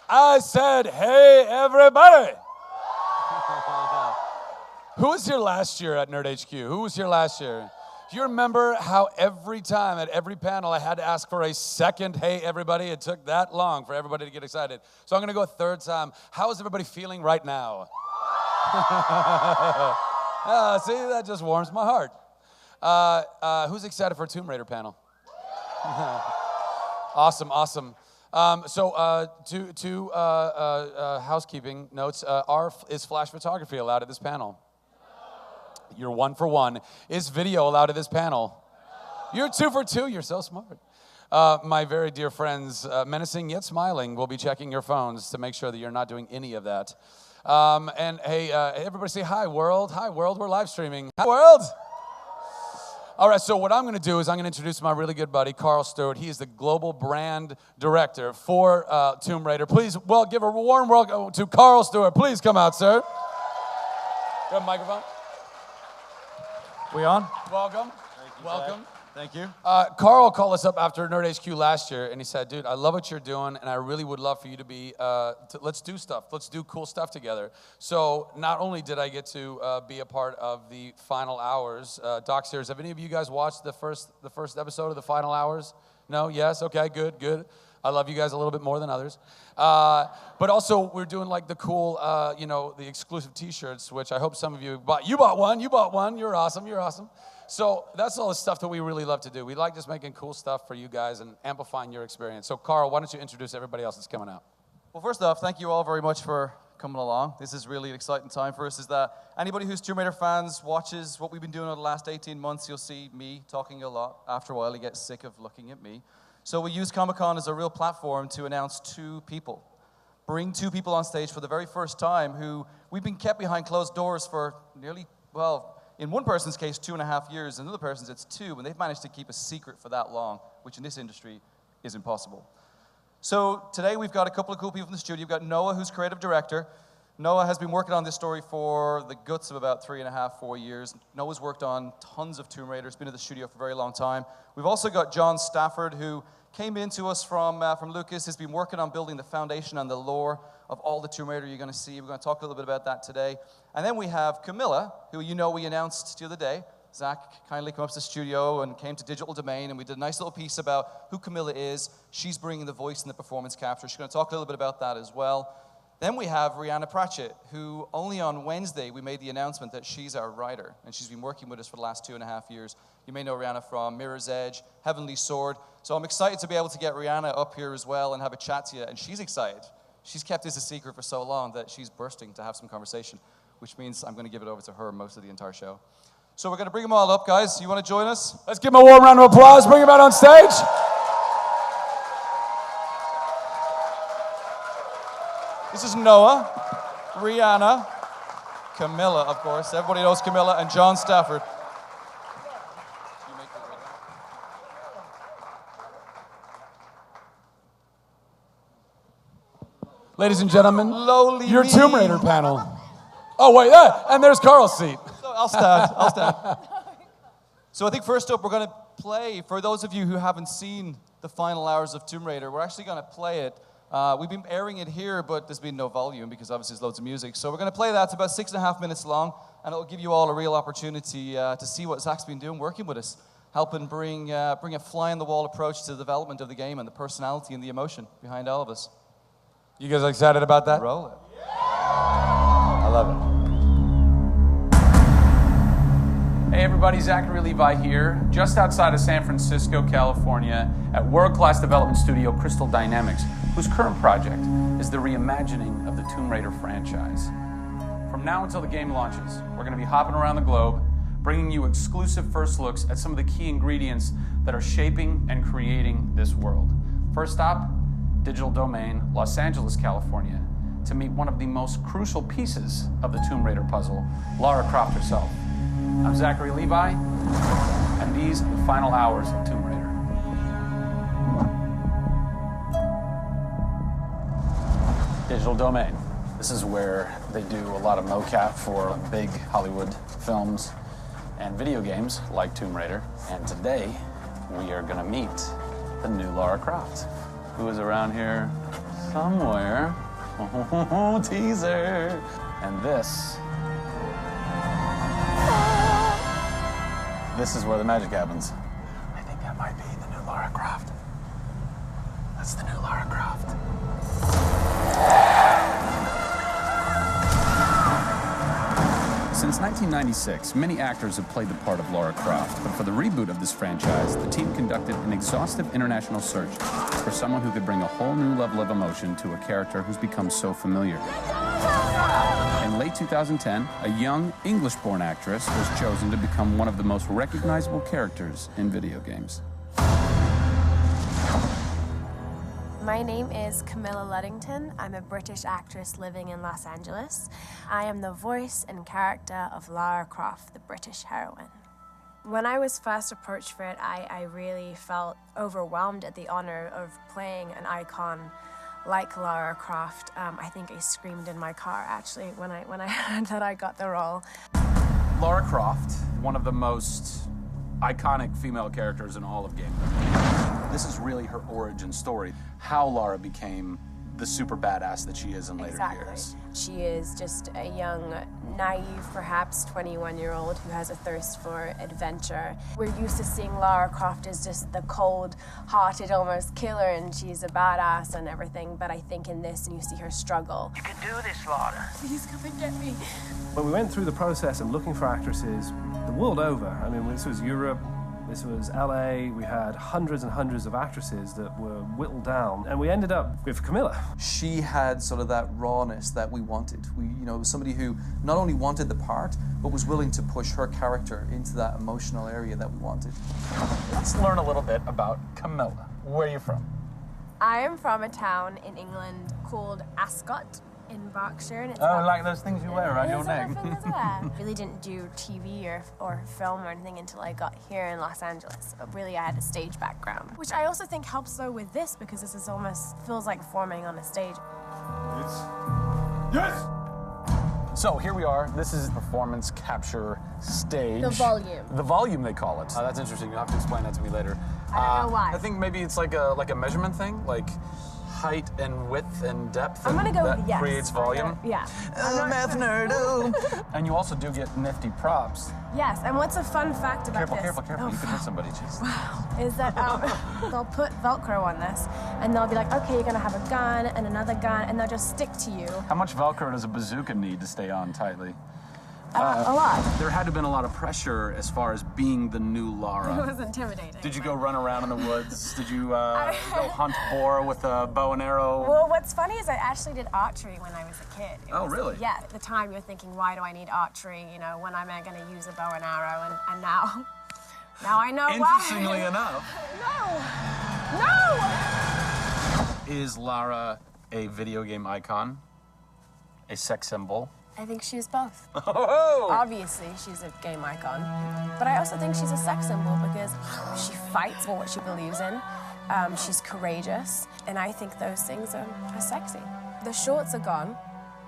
I said, hey, everybody. Who was here last year at Nerd HQ? Who was here last year? Do you remember how every time at every panel I had to ask for a second, hey, everybody? It took that long for everybody to get excited. So I'm going to go a third time. How is everybody feeling right now? See, that just warms my heart. Who's excited for a Tomb Raider panel? Awesome. Two housekeeping notes. Is flash photography allowed at this panel? You're 1 for 1. Is video allowed at this panel? You're 2 for 2. You're so smart. My very dear friends, menacing yet smiling, will be checking your phones to make sure that you're not doing any of that. And hey, everybody say hi, world. Hi, world. We're live streaming. Hi, world. All right, so what I'm going to do is I'm going to introduce my really good buddy, Karl Stewart. He is the global brand director for Tomb Raider. Please, give a warm welcome to Karl Stewart. Please come out, sir. You have a microphone? We on? Welcome. Thank you, Welcome. Zach. Thank you. Karl called us up after Nerd HQ last year, and he said, dude, I love what you're doing, and I really would love for you to be, let's do stuff. Let's do cool stuff together. So not only did I get to be a part of the Final Hours doc series. Have any of you guys watched the first episode of the Final Hours? No? Yes? Okay, good. I love you guys a little bit more than others. But also, we're doing like the cool, the exclusive T-shirts, which I hope some of you bought. You bought one. You're awesome. So that's all the stuff that we really love to do. We like just making cool stuff for you guys and amplifying your experience. So, Karl, why don't you introduce everybody else that's coming out? Well, first off, thank you all very much for coming along. This is really an exciting time for us. Is that anybody who's Tomb Raider fans watches what we've been doing over the last 18 months, you'll see me talking a lot. After a while, you get sick of looking at me. So we use Comic-Con as a real platform to announce 2 people. Bring 2 people on stage for the very first time who we've been kept behind closed doors for nearly, in one person's case, 2.5 years. In another person's, it's 2. And they've managed to keep a secret for that long, which in this industry is impossible. So today we've got a couple of cool people in the studio. We've got Noah, who's creative director. Noah has been working on this story for the guts of about 3.5, 4 years. Noah's worked on tons of Tomb Raiders, been in the studio for a very long time. We've also got John Stafford, who came into us from Lucas, has been working on building the foundation and the lore of all the Tomb Raider you're going to see. We're going to talk a little bit about that today. And then we have Camilla, who we announced the other day. Zach kindly came up to the studio and came to Digital Domain, and we did a nice little piece about who Camilla is. She's bringing the voice and the performance capture. She's going to talk a little bit about that as well. Then we have Rhianna Pratchett, who only on Wednesday we made the announcement that she's our writer, and she's been working with us for the last 2.5 years. You may know Rhianna from Mirror's Edge, Heavenly Sword. So I'm excited to be able to get Rhianna up here as well and have a chat to you, and she's excited. She's kept this a secret for so long that she's bursting to have some conversation, which means I'm going to give it over to her most of the entire show. So we're going to bring them all up, guys. You want to join us? Let's give them a warm round of applause. Bring them out on stage. This is Noah, Rhianna, Camilla, of course. Everybody knows Camilla, and John Stafford. Ladies and gentlemen, Lowly your me. Tomb Raider panel. Oh, wait, and there's Karl's seat. So I'll stand. So I think first up, we're going to play, for those of you who haven't seen the Final Hours of Tomb Raider, we're actually going to play it. We've been airing it here, but there's been no volume because obviously there's loads of music. So we're going to play that. It's about 6.5 minutes long, and it'll give you all a real opportunity to see what Zach's been doing, working with us, helping bring a fly-on-the-wall approach to the development of the game and the personality and the emotion behind all of us. You guys excited about that? Roll it. I love it. Hey everybody, Zachary Levi here, just outside of San Francisco, California, at world-class development studio Crystal Dynamics, whose current project is the reimagining of the Tomb Raider franchise. From now until the game launches, we're going to be hopping around the globe, bringing you exclusive first looks at some of the key ingredients that are shaping and creating this world. First stop, Digital Domain, Los Angeles, California, to meet one of the most crucial pieces of the Tomb Raider puzzle, Lara Croft herself. I'm Zachary Levi, and these are the Final Hours of Tomb Raider. Digital Domain. This is where they do a lot of mocap for big Hollywood films and video games like Tomb Raider. And today, we are going to meet the new Lara Croft. Who is around here? somewhere. Oh, teaser. And this is where the magic happens. I think that might be the new Lara Croft. That's the new Lara Croft. Since 1996, many actors have played the part of Lara Croft, but for the reboot of this franchise, the team conducted an exhaustive international search for someone who could bring a whole new level of emotion to a character who's become so familiar. In late 2010, a young English-born actress was chosen to become one of the most recognizable characters in video games. My name is Camilla Luddington. I'm a British actress living in Los Angeles. I am the voice and character of Lara Croft, the British heroine. When I was first approached for it, I really felt overwhelmed at the honor of playing an icon like Lara Croft. I think I screamed in my car, actually, when I heard that I got the role. Lara Croft, one of the most iconic female characters in all of gaming. This is really her origin story, how Lara became the super badass that she is in later years. She is just a young, naive, perhaps 21-year-old who has a thirst for adventure. We're used to seeing Lara Croft as just the cold-hearted, almost killer, and she's a badass and everything, but I think in this, you see her struggle. You can do this, Lara. Please come and get me. When we went through the process of looking for actresses the world over, I mean, this was Europe, this was LA, we had hundreds and hundreds of actresses that were whittled down, and we ended up with Camilla. She had sort of that rawness that we wanted. We, was somebody who not only wanted the part, but was willing to push her character into that emotional area that we wanted. Let's learn a little bit about Camilla. Where are you from? I am from a town in England called Ascot in Berkshire. And it's like those things you wear around your neck. Really didn't do TV or film or anything until I got here in Los Angeles. But really, I had a stage background, which I also think helps though with this because this is almost feels like performing on a stage. Yes! So here we are. This is performance capture stage. The volume. The volume, they call it. That's interesting. You'll have to explain that to me later. I don't know why. I think maybe it's like a measurement thing, like height and width and depth. I'm gonna go that with yes. Creates volume. Yeah. Math nerd. And you also do get nifty props. Yes, and what's a fun fact about Careful, this? careful, careful. Oh, You can hit somebody. Jeez. Wow. Is that they'll put Velcro on this, and they'll be like, okay, you're gonna have a gun and another gun, and they'll just stick to you. How much Velcro does a bazooka need to stay on tightly? A lot. There had to have been a lot of pressure as far as being the new Lara. It was intimidating. Did you go run around in the woods? Did you go hunt boar with a bow and arrow? Well, what's funny is I actually did archery when I was a kid. Really? Yeah, at the time you're thinking, why do I need archery? When am I going to use a bow and arrow? And now I know Interestingly why. enough. No! Is Lara a video game icon? A sex symbol? I think she's both. Oh! Obviously, she's a game icon. But I also think she's a sex symbol because she fights for what she believes in. She's courageous. And I think those things are sexy. The shorts are gone.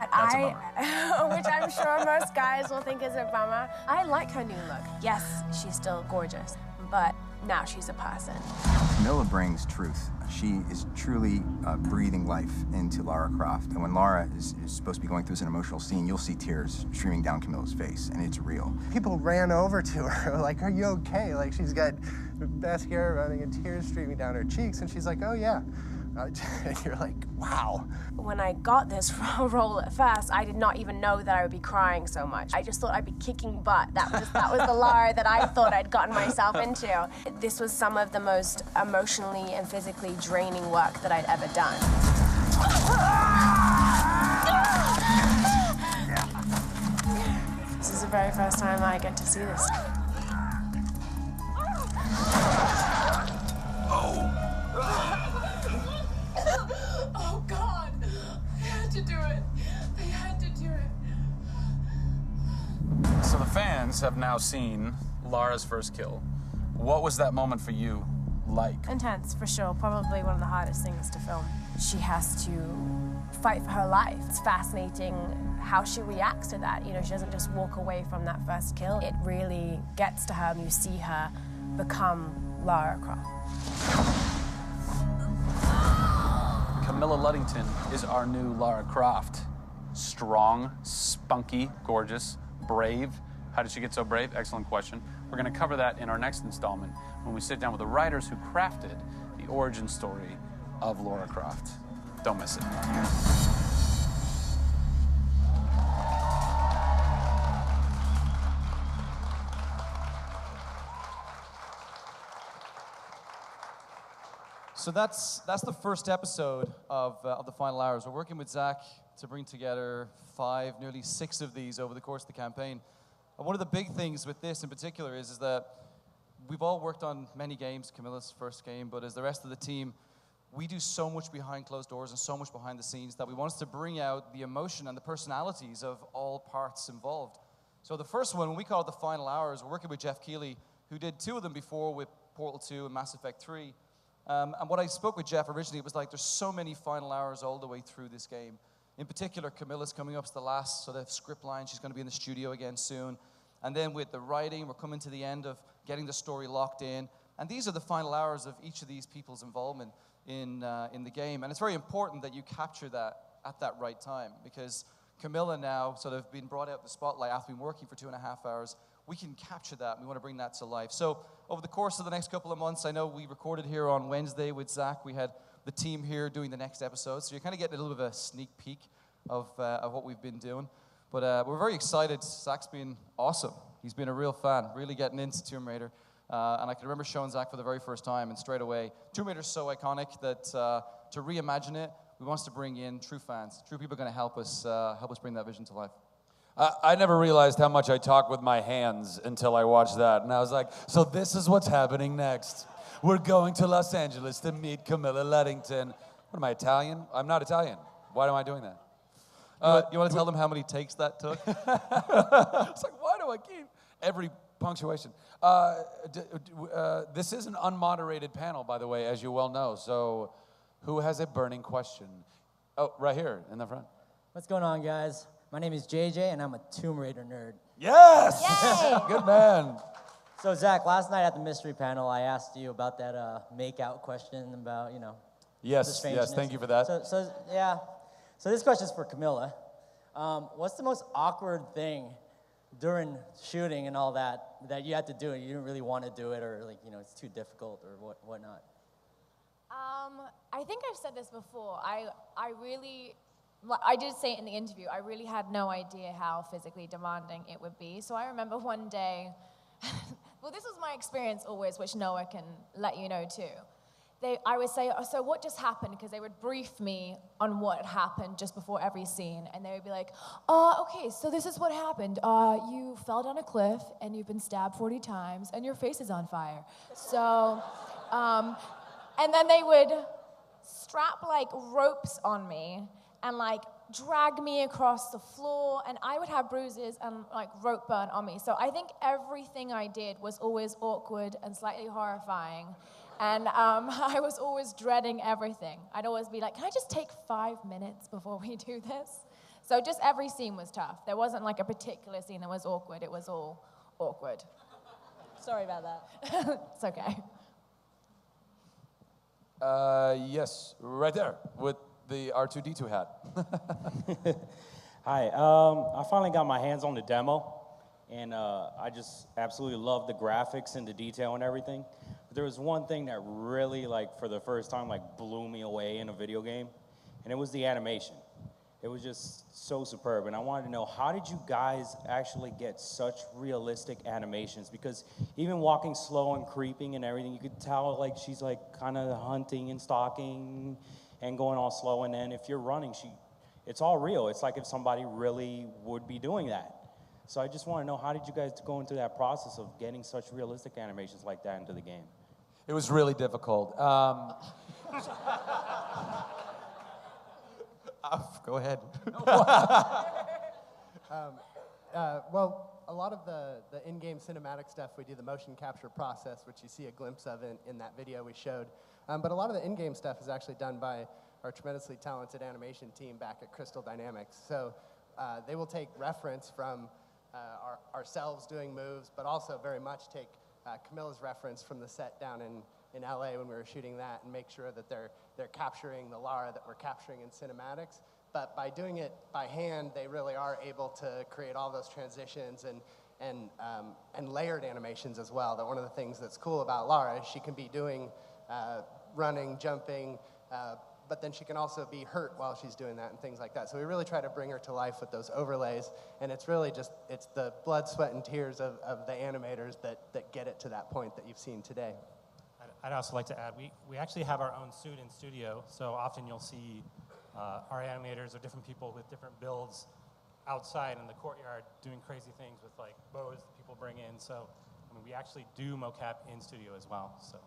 That's a bummer. Which I'm sure most guys will think is a bummer. I like her new look. Yes, she's still gorgeous, but now she's a person. Camilla brings truth. She is truly breathing life into Lara Croft. And when Lara is supposed to be going through an emotional scene, you'll see tears streaming down Camilla's face, and it's real. People ran over to her, like, are you okay? Like, she's got mascara running and tears streaming down her cheeks, and she's like, oh, yeah. And you're like, wow. When I got this role at first, I did not even know that I would be crying so much. I just thought I'd be kicking butt. That was the Lara that I thought I'd gotten myself into. This was some of the most emotionally and physically draining work that I'd ever done. This is the very first time I get to see this. Oh, God. They had to do it. They had to do it. So the fans have now seen Lara's first kill. What was that moment for you like? Intense, for sure. Probably one of the hardest things to film. She has to fight for her life. It's fascinating how she reacts to that. She doesn't just walk away from that first kill. It really gets to her, and you see her become Lara Croft. Camilla Luddington is our new Lara Croft. Strong, spunky, gorgeous, brave. How did she get so brave? Excellent question. We're going to cover that in our next installment when we sit down with the writers who crafted the origin story of Lara Croft. Don't miss it. So that's the first episode of the Final Hours. We're working with Zach to bring together 5, nearly 6 of these over the course of the campaign. And one of the big things with this in particular is that we've all worked on many games, Camilla's first game, but as the rest of the team, we do so much behind closed doors and so much behind the scenes that we want us to bring out the emotion and the personalities of all parts involved. So the first one, when we call it the Final Hours, we're working with Jeff Keighley, who did 2 of them before with Portal 2 and Mass Effect 3. And what I spoke with Jeff originally, it was like there's so many final hours all the way through this game. In particular, Camilla's coming up to the last sort of script line. She's going to be in the studio again soon. And then with the writing, we're coming to the end of getting the story locked in. And these are the final hours of each of these people's involvement in the game. And it's very important that you capture that at that right time, because Camilla now sort of been brought out the spotlight after being working for 2.5 hours. We can capture that, and we want to bring that to life. So over the course of the next couple of months, I know we recorded here on Wednesday with Zach. We had the team here doing the next episode. So you're kind of getting a little bit of a sneak peek of what we've been doing. But we're very excited. Zach's been awesome. He's been a real fan, really getting into Tomb Raider. And I can remember showing Zach for the very first time, and straight away, Tomb Raider's so iconic that to reimagine it, we want to bring in true fans, true people going to help us bring that vision to life. I never realized how much I talk with my hands until I watched that. And I was like, so this is what's happening next. We're going to Los Angeles to meet Camilla Luddington. What am I, Italian? I'm not Italian. Why am I doing that? You want to tell them how many takes that took? It's like, why do I keep every punctuation? This is an unmoderated panel, by the way, as you well know. So who has a burning question? Oh, right here in the front. What's going on, guys? My name is JJ, and I'm a Tomb Raider nerd. Yes! Good man. So, Zach, last night at the mystery panel, I asked you about that make-out question about, Yes, thank you for that. So this question's for Camilla. What's the most awkward thing during shooting and all that you had to do and you didn't really want to do it, or it's too difficult or whatnot? I think I've said this before. I did say it in the interview. I really had no idea how physically demanding it would be. So I remember one day, well, this was my experience always, which Noah can let you know too. I would say, so what just happened? Because they would brief me on what had happened just before every scene. And they would be like, okay, so this is what happened. You fell down a cliff and you've been stabbed 40 times and your face is on fire. So, and then they would strap like ropes on me and like drag me across the floor, and I would have bruises and like rope burn on me. So I think everything I did was always awkward and slightly horrifying. And I was always dreading everything. I'd always be like, can I just take 5 minutes before we do this? So just every scene was tough. There wasn't like a particular scene that was awkward. It was all awkward. Sorry about that. It's okay. Yes, right there with the R2-D2 hat. Hi, I finally got my hands on the demo, and I just absolutely love the graphics and the detail and everything. But there was one thing that really, like, for the first time, like, blew me away in a video game, and it was the animation. It was just so superb, and I wanted to know, how did you guys actually get such realistic animations? Because even walking slow and creeping and everything, you could tell, like, she's, like, kind of hunting and stalking and going all slow, and then if you're running, it's all real. It's like if somebody really would be doing that. So I just want to know, how did you guys go into that process of getting such realistic animations like that into the game? It was really difficult. Go ahead. Well, a lot of the in-game cinematic stuff, we do the motion capture process, which you see a glimpse of in that video we showed. But a lot of the in-game stuff is actually done by our tremendously talented animation team back at Crystal Dynamics. So they will take reference from ourselves doing moves, but also very much take Camilla's reference from the set down in in LA when we were shooting that and make sure that they're capturing the Lara that we're capturing in cinematics. But by doing it by hand, they really are able to create all those transitions and layered animations as well. That one of the things that's cool about Lara is she can be doing running, jumping, but then she can also be hurt while she's doing that and things like that. So we really try to bring her to life with those overlays, and it's really just, it's the blood, sweat, and tears of the animators that get it to that point that you've seen today. I'd also like to add, we actually have our own suit in studio, so often you'll see our animators or different people with different builds outside in the courtyard doing crazy things with like bows that people bring in. So I mean, we actually do mocap in studio as well. So.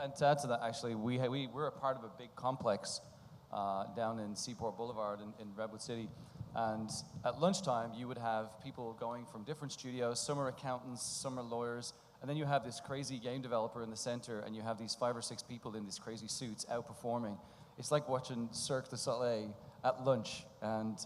And to add to that, actually, we're a part of a big complex down in Seaport Boulevard in Redwood City. And at lunchtime, you would have people going from different studios. Some are accountants, some are lawyers. And then you have this crazy game developer in the center, and you have these 5 or 6 people in these crazy suits out performing. It's like watching Cirque du Soleil at lunch. And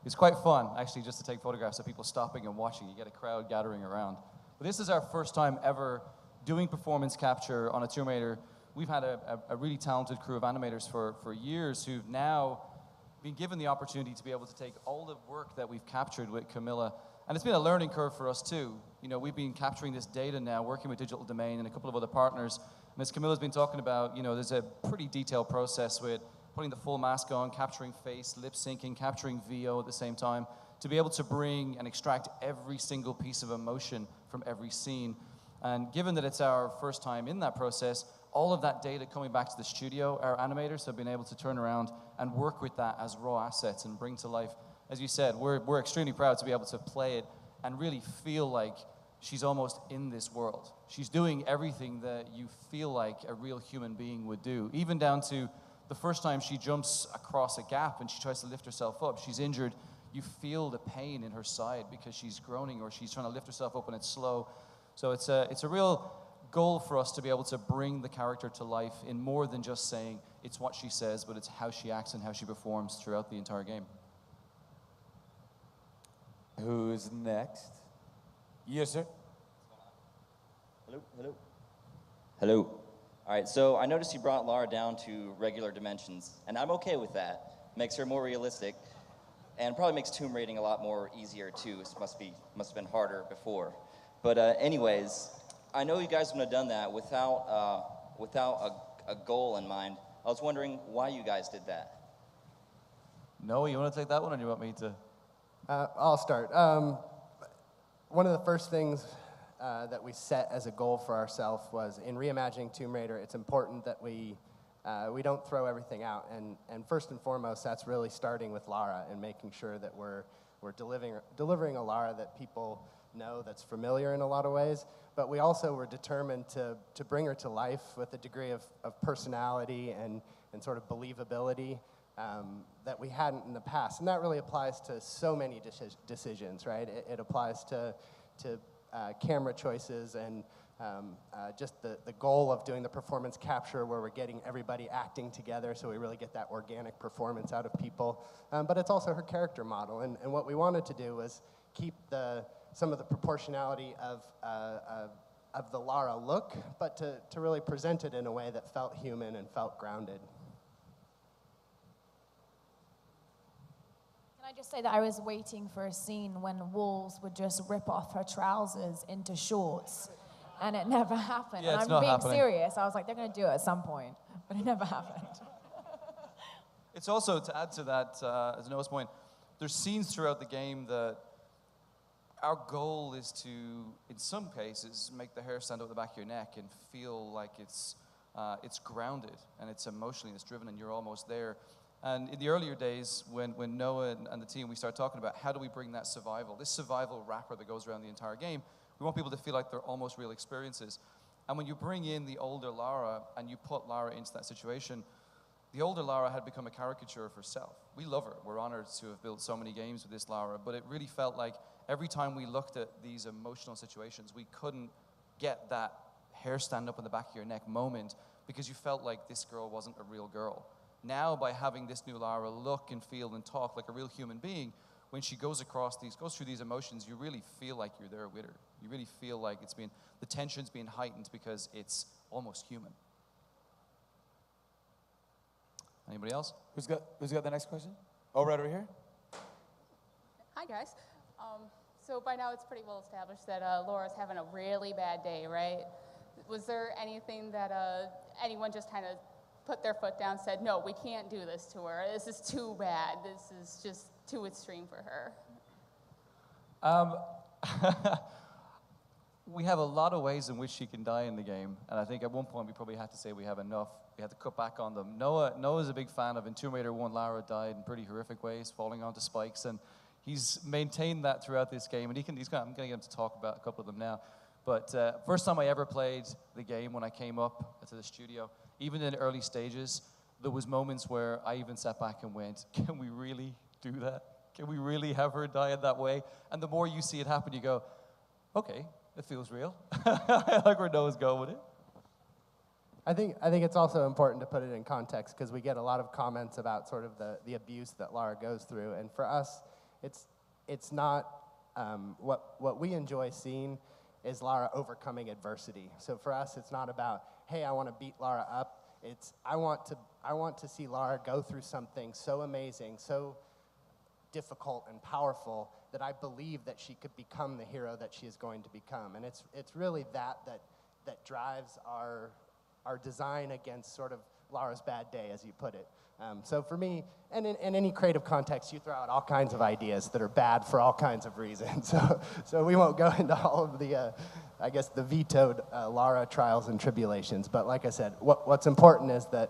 it's quite fun, actually, just to take photographs of people stopping and watching. You get a crowd gathering around. But this is our first time ever doing performance capture on a Tomb Raider. We've had a really talented crew of animators for years who've now been given the opportunity to be able to take all the work that we've captured with Camilla. And it's been a learning curve for us too. You know, we've been capturing this data now, working with Digital Domain and a couple of other partners. And as Camilla's been talking about, you know, there's a pretty detailed process with putting the full mask on, capturing face, lip syncing, capturing VO at the same time, to be able to bring and extract every single piece of emotion from every scene. And given that it's our first time in that process, all of that data coming back to the studio, our animators have been able to turn around and work with that as raw assets and bring to life. As you said, we're extremely proud to be able to play it and really feel like she's almost in this world. She's doing everything that you feel like a real human being would do, even down to the first time she jumps across a gap and she tries to lift herself up. She's injured. You feel the pain in her side because she's groaning or she's trying to lift herself up and it's slow. So it's a real goal for us to be able to bring the character to life in more than just saying it's what she says, but it's how she acts and how she performs throughout the entire game. Who's next? Yes, sir. Hello, hello. Hello. All right, so I noticed you brought Lara down to regular dimensions, and I'm okay with that. Makes her more realistic, and probably makes tomb raiding a lot more easier too. It must have been harder before. But anyways, I know you guys would have done that without a goal in mind. I was wondering why you guys did that. No, you want to take that one, or do you want me to? I'll start. One of the first things that we set as a goal for ourselves was in reimagining Tomb Raider, it's important that we don't throw everything out. And first and foremost, that's really starting with Lara and making sure that we're delivering a Lara that people know, that's familiar in a lot of ways. But we also were determined to bring her to life with a degree of personality and sort of believability that we hadn't in the past. And that really applies to so many decisions, right? It applies to camera choices and just the goal of doing the performance capture where we're getting everybody acting together so we really get that organic performance out of people. But it's also her character model. And what we wanted to do was keep some of the proportionality of the Lara look, but to really present it in a way that felt human and felt grounded. Can I just say that I was waiting for a scene when Walls would just rip off her trousers into shorts, and it never happened. Yeah, and it's I'm not being happening. serious. I was like, they're going to do it at some point, but it never happened. It's also, to add to that, as Noah's point, there's scenes throughout the game that our goal is to, in some cases, make the hair stand up the back of your neck and feel like it's grounded and it's emotionally, it's driven, and you're almost there. And in the earlier days, when Noah and the team, we started talking about how do we bring that survival, this survival wrapper that goes around the entire game, we want people to feel like they're almost real experiences. And when you bring in the older Lara and you put Lara into that situation, the older Lara had become a caricature of herself. We love her. We're honored to have built so many games with this Lara, but it really felt like every time we looked at these emotional situations, we couldn't get that hair stand up on the back of your neck moment because you felt like this girl wasn't a real girl. Now, by having this new Lara look and feel and talk like a real human being, when she goes through these emotions, you really feel like you're there with her. You really feel like the tension's being heightened because it's almost human. Anybody else? Who's got the next question? Oh, right over here. Hi, guys. So by now it's pretty well established that Laura's having a really bad day, right? Was there anything that anyone just kind of put their foot down, said, no, we can't do this to her. This is too bad. This is just too extreme for her. We have a lot of ways in which she can die in the game, and I think at one point we probably had to say we have enough. We had to cut back on them. Noah's a big fan of in Tomb Raider 1, Lara died in pretty horrific ways, falling onto spikes, and he's maintained that throughout this game, and I'm going to get him to talk about a couple of them now. But first time I ever played the game, when I came up to the studio, even in early stages, there was moments where I even sat back and went, can we really do that? Can we really have her die in that way? And the more you see it happen, you go, okay, it feels real. I like where Noah's going with it. I think it's also important to put it in context because we get a lot of comments about sort of the abuse that Lara goes through, and for us, it's not what we enjoy seeing is Lara overcoming adversity. So for us, it's not about, hey, I want to beat Lara up. It's I want to see Lara go through something so amazing, so difficult and powerful that I believe that she could become the hero that she is going to become. And it's really that drives our design against sort of Lara's bad day, as you put it. So for me, and in any creative context, you throw out all kinds of ideas that are bad for all kinds of reasons. So we won't go into all of the, I guess, the vetoed Lara trials and tribulations. But like I said, what's important is that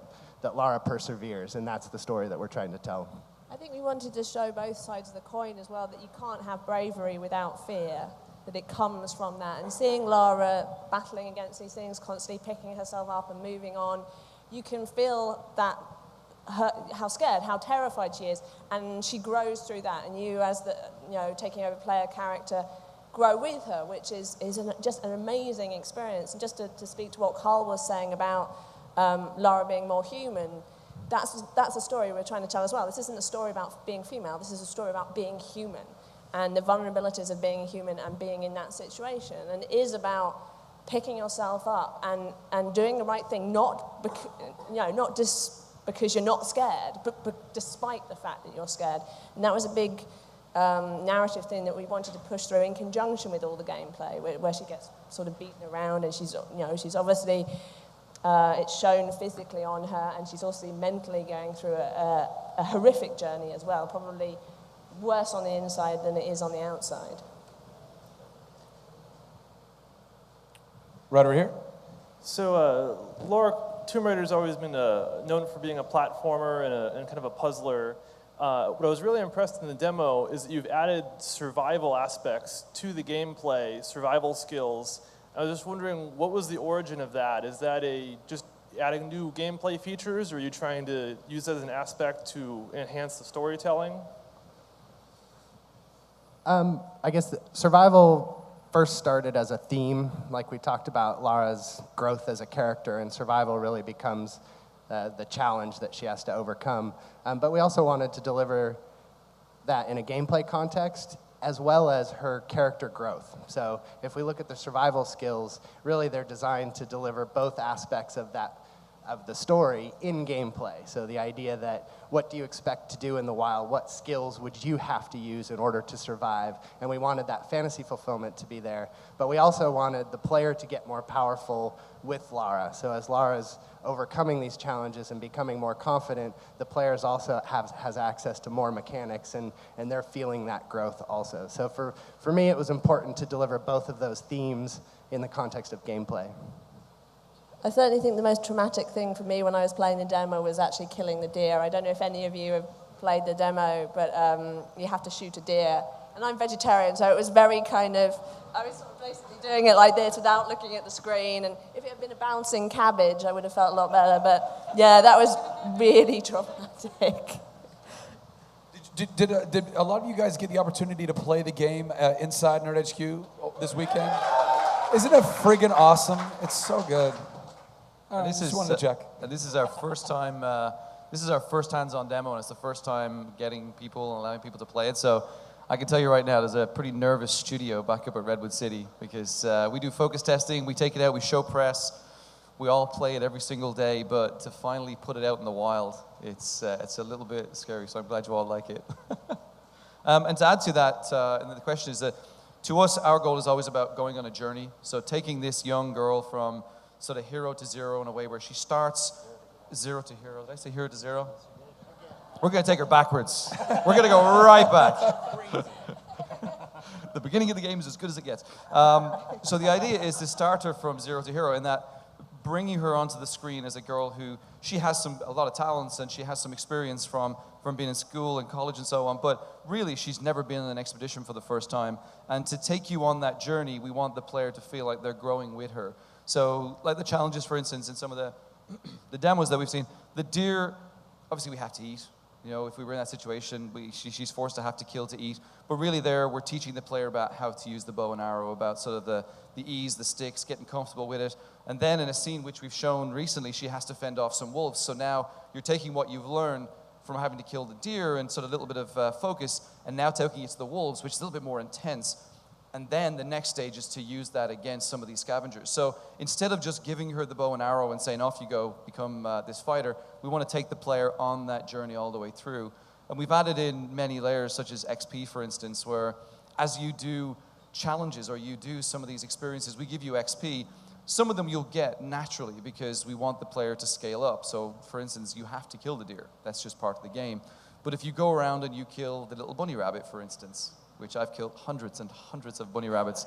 Lara perseveres, and that's the story that we're trying to tell. I think we wanted to show both sides of the coin as well, that you can't have bravery without fear, that it comes from that. And seeing Lara battling against these things, constantly picking herself up and moving on, you can feel that how scared, how terrified she is, and she grows through that. And you, as the taking over player character, grow with her, which is just an amazing experience. And just to speak to what Karl was saying about Lara being more human, that's a story we're trying to tell as well. This isn't a story about being female. This is a story about being human and the vulnerabilities of being human and being in that situation. And it is about picking yourself up and doing the right thing, not just because you're not scared, but despite the fact that you're scared. And that was a big narrative thing that we wanted to push through in conjunction with all the gameplay, where she gets sort of beaten around, and she's obviously, it's shown physically on her, and she's also mentally going through a horrific journey as well, probably worse on the inside than it is on the outside. Right over here. So, Laura, Tomb Raider's always been known for being a platformer and kind of a puzzler. What I was really impressed in the demo is that you've added survival aspects to the gameplay, survival skills. I was just wondering, what was the origin of that? Is that just adding new gameplay features, or are you trying to use that as an aspect to enhance the storytelling? I guess survival first started as a theme, like we talked about Lara's growth as a character, and survival really becomes the challenge that she has to overcome. But we also wanted to deliver that in a gameplay context, as well as her character growth. So if we look at the survival skills, really they're designed to deliver both aspects of the story in gameplay. So the idea that what do you expect to do in the wild? What skills would you have to use in order to survive? And we wanted that fantasy fulfillment to be there. But we also wanted the player to get more powerful with Lara. So as Lara's overcoming these challenges and becoming more confident, the players also has access to more mechanics, and they're feeling that growth also. So for me, it was important to deliver both of those themes in the context of gameplay. I certainly think the most traumatic thing for me when I was playing the demo was actually killing the deer. I don't know if any of you have played the demo, but you have to shoot a deer. And I'm vegetarian, so it was very kind of, I was sort of basically doing it like this without looking at the screen. And if it had been a bouncing cabbage, I would have felt a lot better. But yeah, that was really traumatic. Did a lot of you guys get the opportunity to play the game inside Nerd HQ this weekend? Isn't it friggin' awesome? It's so good. Just wanted to check. This is our first time. This is our first hands-on demo, and it's the first time getting people and allowing people to play it. So I can tell you right now, there's a pretty nervous studio back up at Redwood City because we do focus testing, we take it out, we show press, we all play it every single day, but to finally put it out in the wild, it's a little bit scary, so I'm glad you all like it. And to add to that, and the question is that, to us, our goal is always about going on a journey. So taking this young girl from sort of hero to zero in a way where she starts zero to hero. Did I say hero to zero? We're going to take her backwards. We're going to go right back. The beginning of the game is as good as it gets. So the idea is to start her from zero to hero, in that bringing her onto the screen as a girl who, she has a lot of talents and she has some experience from being in school and college and so on, but really she's never been on an expedition for the first time. And to take you on that journey, we want the player to feel like they're growing with her. So like the challenges, for instance, in some of the demos that we've seen, the deer, obviously we have to eat. You know, if we were in that situation, she's forced to have to kill to eat. But really there, we're teaching the player about how to use the bow and arrow, about sort of the ease, the sticks, getting comfortable with it. And then in a scene which we've shown recently, she has to fend off some wolves. So now you're taking what you've learned from having to kill the deer and sort of a little bit of focus, and now taking it to the wolves, which is a little bit more intense. And then the next stage is to use that against some of these scavengers. So instead of just giving her the bow and arrow and saying, off you go, become this fighter, we want to take the player on that journey all the way through. And we've added in many layers, such as XP, for instance, where as you do challenges or you do some of these experiences, we give you XP. Some of them you'll get naturally because we want the player to scale up. So, for instance, you have to kill the deer. That's just part of the game. But if you go around and you kill the little bunny rabbit, for instance, which I've killed hundreds and hundreds of bunny rabbits,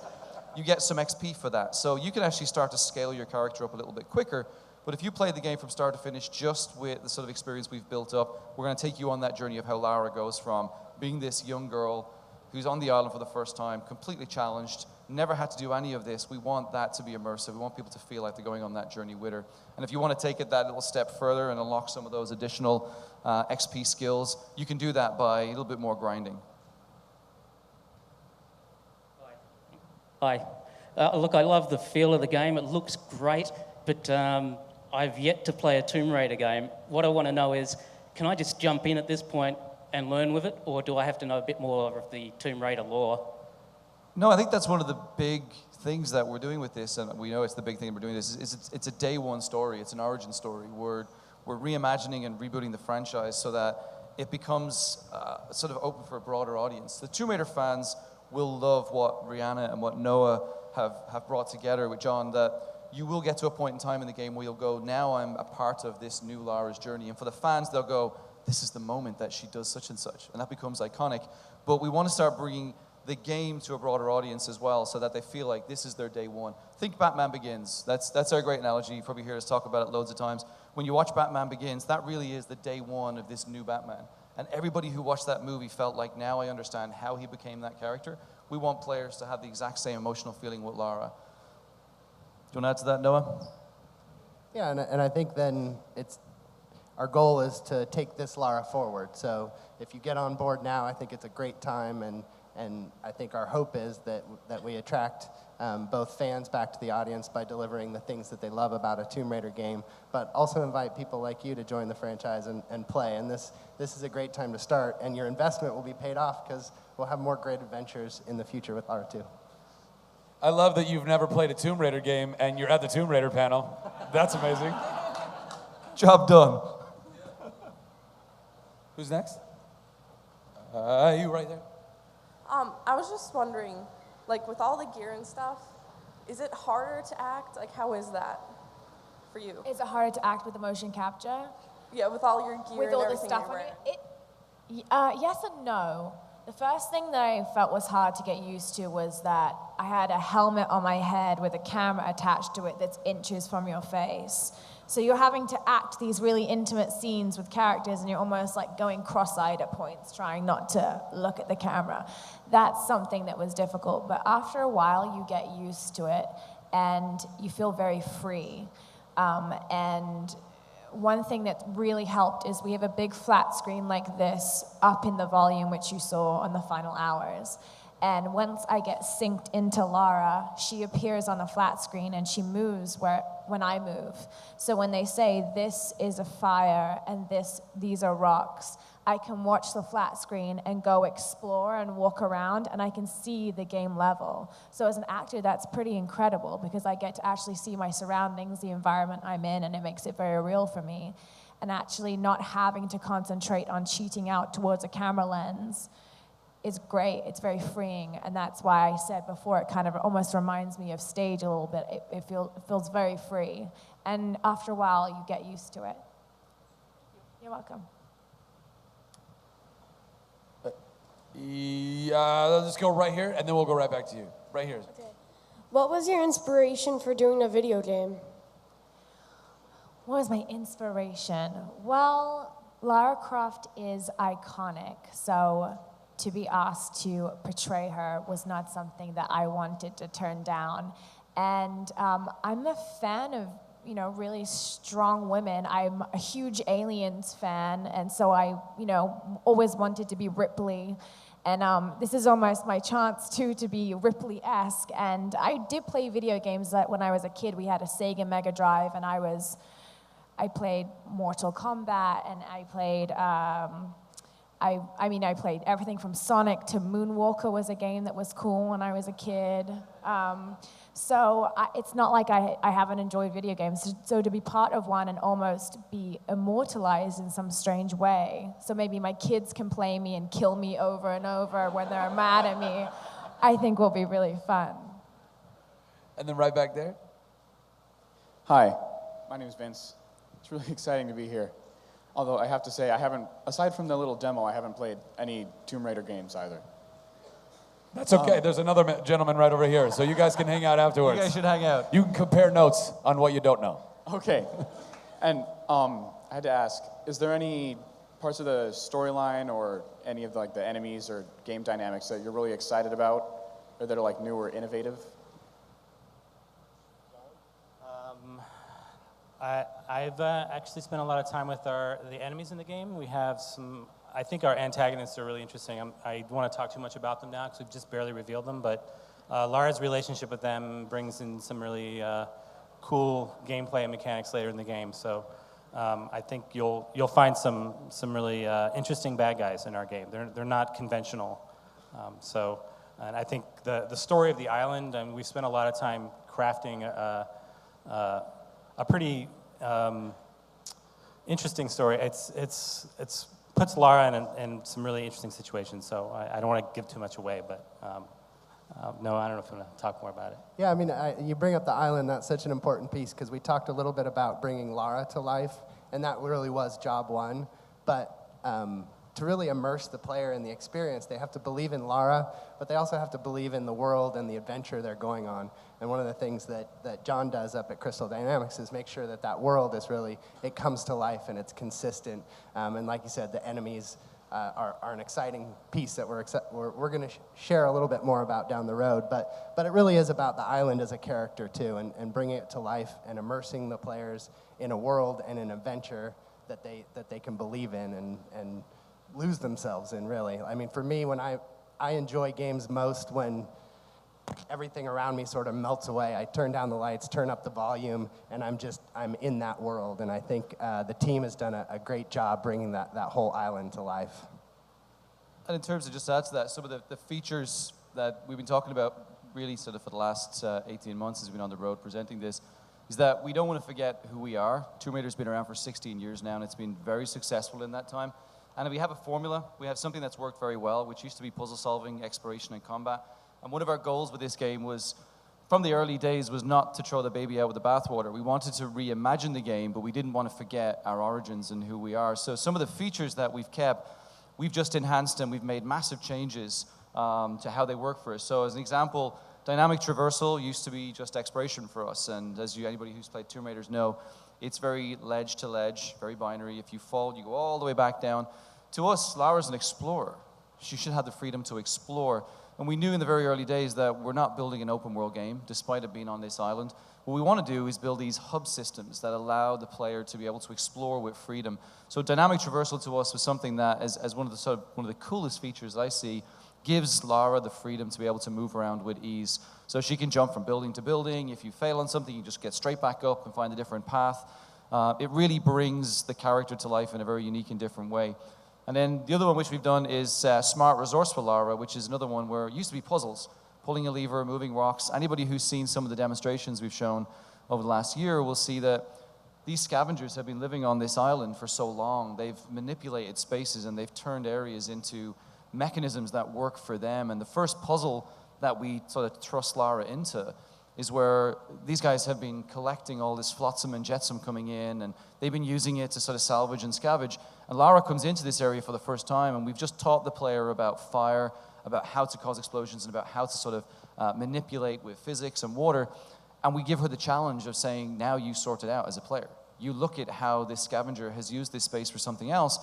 you get some XP for that. So you can actually start to scale your character up a little bit quicker. But if you play the game from start to finish just with the sort of experience we've built up, we're going to take you on that journey of how Lara goes from being this young girl who's on the island for the first time, completely challenged, never had to do any of this. We want that to be immersive. We want people to feel like they're going on that journey with her. And if you want to take it that little step further and unlock some of those additional XP skills, you can do that by a little bit more grinding. Hi. Look, I love the feel of the game. It looks great, but I've yet to play a Tomb Raider game. What I want to know is, can I just jump in at this point and learn with it, or do I have to know a bit more of the Tomb Raider lore? No, I think that's one of the big things that we're doing with this, and we know it's the big thing we're doing this, is it's a day one story. It's an origin story. We're reimagining and rebooting the franchise so that it becomes sort of open for a broader audience. The Tomb Raider fans will love what Rhianna and what Noah have brought together with John, that you will get to a point in time in the game where you'll go, now I'm a part of this new Lara's journey. And for the fans, they'll go, this is the moment that she does such and such. And that becomes iconic. But we want to start bringing the game to a broader audience as well, so that they feel like this is their day one. Think Batman Begins. That's our great analogy. You probably hear us talk about it loads of times. When you watch Batman Begins, that really is the day one of this new Batman. And everybody who watched that movie felt like, now I understand how he became that character. We want players to have the exact same emotional feeling with Lara. Do you want to add to that, Noah? Yeah, and I think then our goal is to take this Lara forward. So if you get on board now, I think it's a great time, and I think our hope is that we attract both fans back to the audience by delivering the things that they love about a Tomb Raider game, but also invite people like you to join the franchise and play. And this is a great time to start, and your investment will be paid off because we'll have more great adventures in the future with Lara 2. I love that you've never played a Tomb Raider game and you're at the Tomb Raider panel. That's amazing. Job done. Who's next? You right there. I was just wondering, like with all the gear and stuff, is it harder to act? Like how is that for you? Is it harder to act with the motion capture? Yeah, with all your gear With and all the everything stuff you're on wearing. it? Yes and no. The first thing that I felt was hard to get used to was that I had a helmet on my head with a camera attached to it that's inches from your face. So you're having to act these really intimate scenes with characters and you're almost like going cross-eyed at points, trying not to look at the camera. That's something that was difficult, but after a while you get used to it and you feel very free. And one thing that really helped is we have a big flat screen like this up in the volume, which you saw on the final hours. And once I get synced into Lara, she appears on a flat screen and she moves when I move. So when they say this is a fire and these are rocks, I can watch the flat screen and go explore and walk around, and I can see the game level. So as an actor, that's pretty incredible because I get to actually see my surroundings, the environment I'm in, and it makes it very real for me. And actually not having to concentrate on cheating out towards a camera lens is great. It's very freeing, and that's why I said before it kind of almost reminds me of stage a little bit. It feels very free, and after a while you get used to it. You're welcome. Let's go right here, and then we'll go right back to you. Right here. Okay. What was your inspiration for doing a video game? What was my inspiration? Well, Lara Croft is iconic, so to be asked to portray her was not something that I wanted to turn down. And I'm a fan of, really strong women. I'm a huge Aliens fan, and so I, always wanted to be Ripley. And this is almost my chance, too, to be Ripley-esque. And I did play video games when I was a kid. We had a Sega Mega Drive, and I played Mortal Kombat, and I played, I played everything from Sonic to Moonwalker was a game that was cool when I was a kid. It's not like I haven't enjoyed video games. So to be part of one and almost be immortalized in some strange way, so maybe my kids can play me and kill me over and over when they're mad at me, I think will be really fun. And then right back there. Hi, my name is Vince. It's really exciting to be here. Although I have to say, aside from the little demo, I haven't played any Tomb Raider games either. That's okay. There's another gentleman right over here, so you guys can hang out afterwards. You guys should hang out. You can compare notes on what you don't know. Okay. And I had to ask, is there any parts of the storyline or any of the enemies or game dynamics that you're really excited about or that are new or innovative? I've actually spent a lot of time with the enemies in the game. We have I think our antagonists are really interesting. I don't want to talk too much about them now because we've just barely revealed them, but Lara's relationship with them brings in some really cool gameplay and mechanics later in the game. So I think you'll find some really interesting bad guys in our game. They're not conventional. And I think the story of the island, and we spent a lot of time crafting a pretty interesting story. It's puts Lara in some really interesting situations. So I don't want to give too much away, but no, I don't know if I'm going to talk more about it. Yeah, I mean, you bring up the island. That's such an important piece because we talked a little bit about bringing Lara to life, and that really was job one. But to really immerse the player in the experience, they have to believe in Lara, but they also have to believe in the world and the adventure they're going on. And one of the things that John does up at Crystal Dynamics is make sure that world is really, it comes to life and it's consistent. And like you said, the enemies are an exciting piece that we're going to share a little bit more about down the road. But it really is about the island as a character too, and bringing it to life and immersing the players in a world and an adventure that they can believe in and lose themselves in, really. I mean, for me, when I enjoy games most when everything around me sort of melts away. I turn down the lights, turn up the volume, and I'm in that world. And I think the team has done a great job bringing that whole island to life. And in terms of, just to add to that, some of the features that we've been talking about really sort of for the last 18 months as we've been on the road presenting this, is that we don't want to forget who we are. Tomb Raider's been around for 16 years now, and it's been very successful in that time. And we have a formula. We have something that's worked very well, which used to be puzzle solving, exploration, and combat. And one of our goals with this game was, from the early days, was not to throw the baby out with the bathwater. We wanted to reimagine the game, but we didn't want to forget our origins and who we are. So some of the features that we've kept, we've just enhanced and we've made massive changes to how they work for us. So as an example, dynamic traversal used to be just exploration for us. And as anybody who's played Tomb Raiders know, it's very ledge to ledge, very binary. If you fall, you go all the way back down. To us, Lara's an explorer. She should have the freedom to explore. And we knew in the very early days that we're not building an open world game, despite it being on this island. What we want to do is build these hub systems that allow the player to be able to explore with freedom. So dynamic traversal to us was something that, as one of the coolest features I see, gives Lara the freedom to be able to move around with ease. So she can jump from building to building. If you fail on something, you just get straight back up and find a different path. It really brings the character to life in a very unique and different way. And then the other one which we've done is Smart Resourceful Lara, which is another one where it used to be puzzles, pulling a lever, moving rocks. Anybody who's seen some of the demonstrations we've shown over the last year will see that these scavengers have been living on this island for so long. They've manipulated spaces and they've turned areas into mechanisms that work for them. And the first puzzle that we sort of thrust Lara into is where these guys have been collecting all this flotsam and jetsam coming in, and they've been using it to sort of salvage and scavenge. And Lara comes into this area for the first time, and we've just taught the player about fire, about how to cause explosions, and about how to sort of manipulate with physics and water. And we give her the challenge of saying, now you sort it out as a player. You look at how this scavenger has used this space for something else,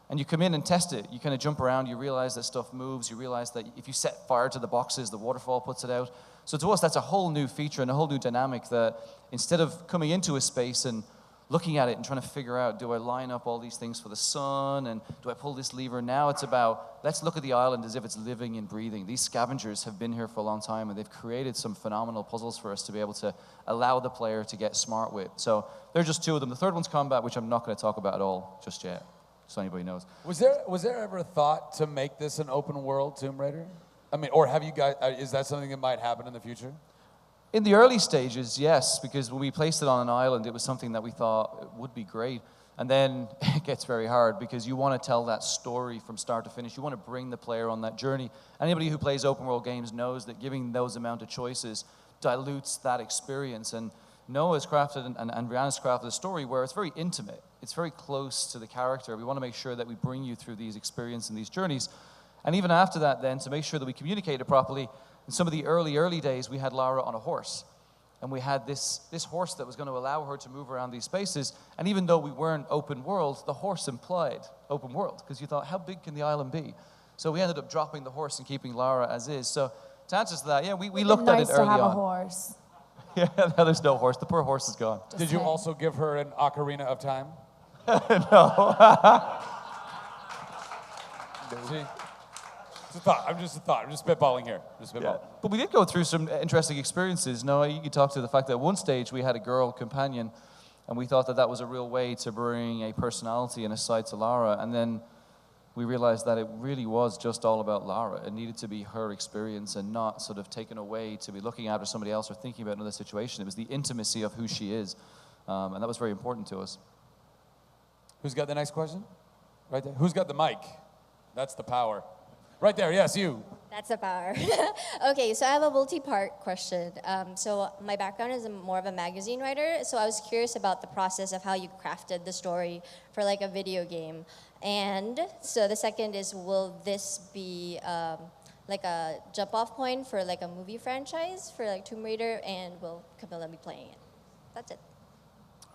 and you come in and test it. You kind of jump around, you realize that stuff moves, you realize that if you set fire to the boxes, the waterfall puts it out. So to us, that's a whole new feature and a whole new dynamic that instead of coming into a space and looking at it and trying to figure out, do I line up all these things for the sun, and do I pull this lever? Now it's about, let's look at the island as if it's living and breathing. These scavengers have been here for a long time, and they've created some phenomenal puzzles for us to be able to allow the player to get smart with. So they're just two of them. The third one's combat, which I'm not going to talk about at all just yet, so anybody knows. Was there ever a thought to make this an open world Tomb Raider? I mean, or have you guys, is that something that might happen in the future? In the early stages, yes, because when we placed it on an island, it was something that we thought would be great. And then it gets very hard because you want to tell that story from start to finish. You want to bring the player on that journey. Anybody who plays open world games knows that giving those amount of choices dilutes that experience. And Noah's crafted and Rhianna's crafted a story where it's very intimate. It's very close to the character. We want to make sure that we bring you through these experiences and these journeys. And even after that then, to make sure that we communicate it properly, in some of the early days, we had Lara on a horse. And we had this horse that was going to allow her to move around these spaces. And even though we weren't open world, the horse implied open world, because you thought, how big can the island be? So we ended up dropping the horse and keeping Lara as is. So to answer to that, yeah, we looked at it early on. Nice to have a horse. Yeah, now there's no horse. The poor horse is gone. Did you also give her an ocarina of time? No. See? It's a thought. I'm just spitballing here. Yeah. But we did go through some interesting experiences. Noah, you could talk to the fact that at one stage we had a girl companion, and we thought that that was a real way to bring a personality and a side to Lara. And then we realized that it really was just all about Lara. It needed to be her experience and not sort of taken away to be looking after somebody else or thinking about another situation. It was the intimacy of who she is. And that was very important to us. Who's got the next question? Right there. Who's got the mic? That's the power. Right there, yes, you. That's the power. Okay, so I have a multi-part question. So my background is more of a magazine writer, so I was curious about the process of how you crafted the story for like a video game. And so the second is, will this be like a jump-off point for like a movie franchise for like Tomb Raider, and will Camilla be playing it? That's it.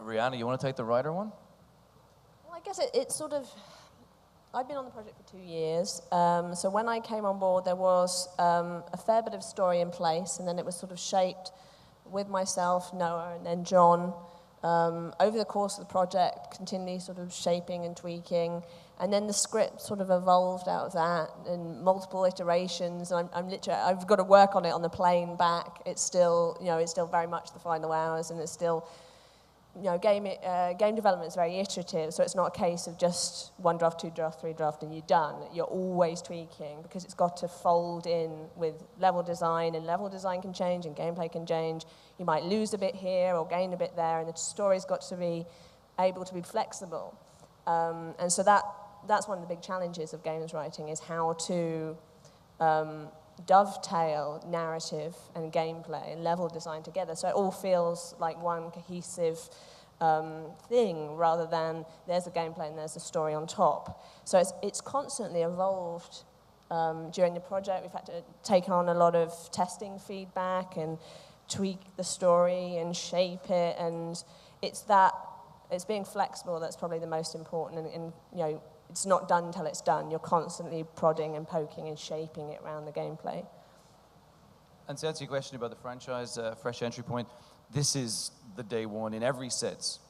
Rhianna, you want to take the writer one? Well, I guess it's sort of, I've been on the project for 2 years. So when I came on board, there was a fair bit of story in place, and then it was sort of shaped with myself, Noah, and then John, over the course of the project, continually sort of shaping and tweaking. And then the script sort of evolved out of that in multiple iterations. And I've got to work on it on the plane back. It's still, it's still very much the final hours, and it's still, game development is very iterative, so it's not a case of just one draft, two draft, three draft, and you're done. You're always tweaking because it's got to fold in with level design, and level design can change and gameplay can change. You might lose a bit here or gain a bit there, and the story's got to be able to be flexible. And so that's one of the big challenges of games writing, is how to dovetail narrative and gameplay and level design together, so it all feels like one cohesive thing, rather than there's a gameplay and there's a story on top. So it's constantly evolved during the project. We've had to take on a lot of testing feedback and tweak the story and shape it, and it's being flexible that's probably the most important, and it's not done until it's done. You're constantly prodding and poking and shaping it around the gameplay. And to answer your question about the franchise, fresh entry point, this is the day one in every sense.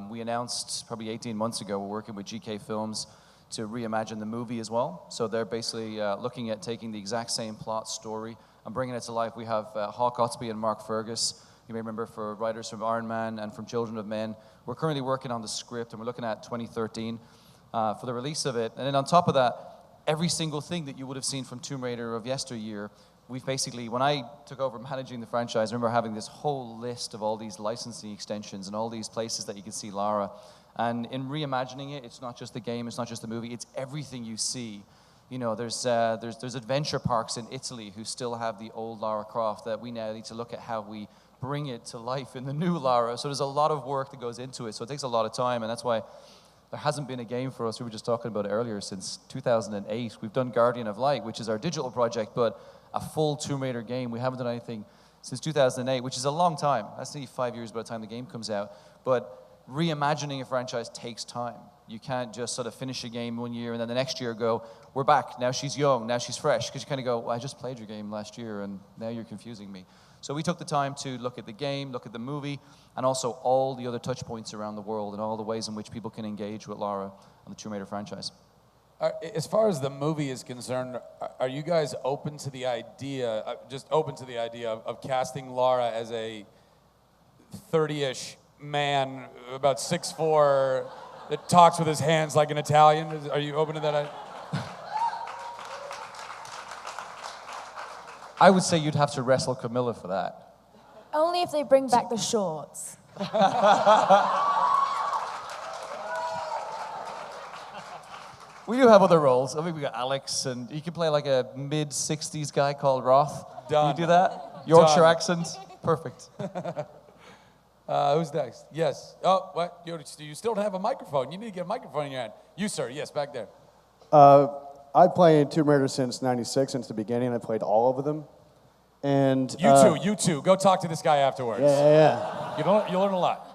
We announced probably 18 months ago we're working with GK Films to reimagine the movie as well. So they're basically looking at taking the exact same plot story and bringing it to life. We have Hawk Otsby and Mark Fergus, you may remember, for writers from Iron Man and from Children of Men. We're currently working on the script, and we're looking at 2013 for the release of it. And then on top of that, every single thing that you would have seen from Tomb Raider of yesteryear, we've basically, when I took over managing the franchise, I remember having this whole list of all these licensing extensions and all these places that you could see Lara. And in reimagining it, it's not just the game, it's not just the movie, it's everything you see. You know, there's adventure parks in Italy who still have the old Lara Croft that we now need to look at how we bring it to life in the new Lara. So there's a lot of work that goes into it. So it takes a lot of time, and that's why there hasn't been a game for us. We were just talking about it earlier, since 2008. We've done Guardian of Light, which is our digital project, but a full Tomb Raider game, we haven't done anything since 2008, which is a long time. That's nearly 5 years by the time the game comes out. But reimagining a franchise takes time. You can't just sort of finish a game 1 year and then the next year go, we're back, now she's young, now she's fresh. Because you kind of go, well, I just played your game last year and now you're confusing me. So we took the time to look at the game, look at the movie, and also all the other touch points around the world and all the ways in which people can engage with Lara on the Tomb Raider franchise. As far as the movie is concerned, are you guys open to the idea, of casting Lara as a 30-ish man, about 6'4", that talks with his hands like an Italian? Are you open to that? I would say you'd have to wrestle Camilla for that. Only if they bring back the shorts. We do have other roles. I think we got Alex, and you can play like a mid-60s guy called Roth. Done. Can you do that? Yorkshire Done. accent? Perfect. Who's next? Yes. Oh, what? You still don't have a microphone. You need to get a microphone in your hand. You, sir. Yes, back there. I've played Tomb Raider since '96, since the beginning. I played all of them. And you too. Go talk to this guy afterwards. Yeah. You'll learn a lot.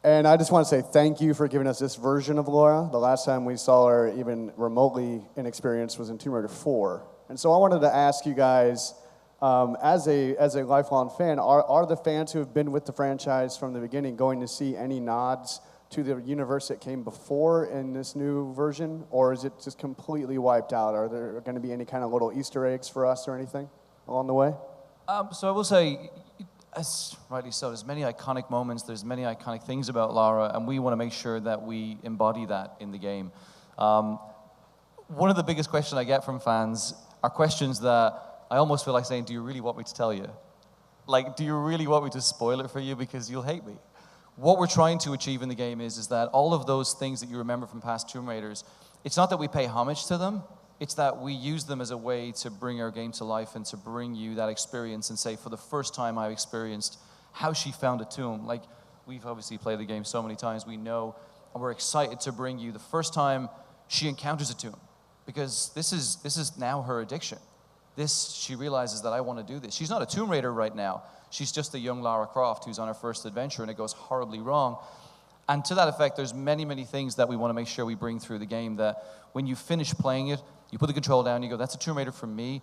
And I just want to say thank you for giving us this version of Lara. The last time we saw her even remotely inexperienced was in Tomb Raider 4. And so I wanted to ask you guys, as a lifelong fan, are the fans who have been with the franchise from the beginning going to see any nods to the universe that came before in this new version? Or is it just completely wiped out? Are there going to be any kind of little Easter eggs for us or anything along the way? So I will say, as rightly so, there's many iconic moments, there's many iconic things about Lara, and we want to make sure that we embody that in the game. One of the biggest questions I get from fans are questions that I almost feel like saying, do you really want me to tell you? Like, do you really want me to spoil it for you because you'll hate me? What we're trying to achieve in the game is that all of those things that you remember from past Tomb Raiders, it's not that we pay homage to them, it's that we use them as a way to bring our game to life and to bring you that experience and say, for the first time I've experienced how she found a tomb. Like, we've obviously played the game so many times, we know, and we're excited to bring you the first time she encounters a tomb. Because this is now her addiction. She realizes that I want to do this. She's not a Tomb Raider right now. She's just a young Lara Croft who's on her first adventure and it goes horribly wrong. And to that effect, there's many, many things that we want to make sure we bring through the game that when you finish playing it, you put the control down, you go, that's a Tomb Raider from me.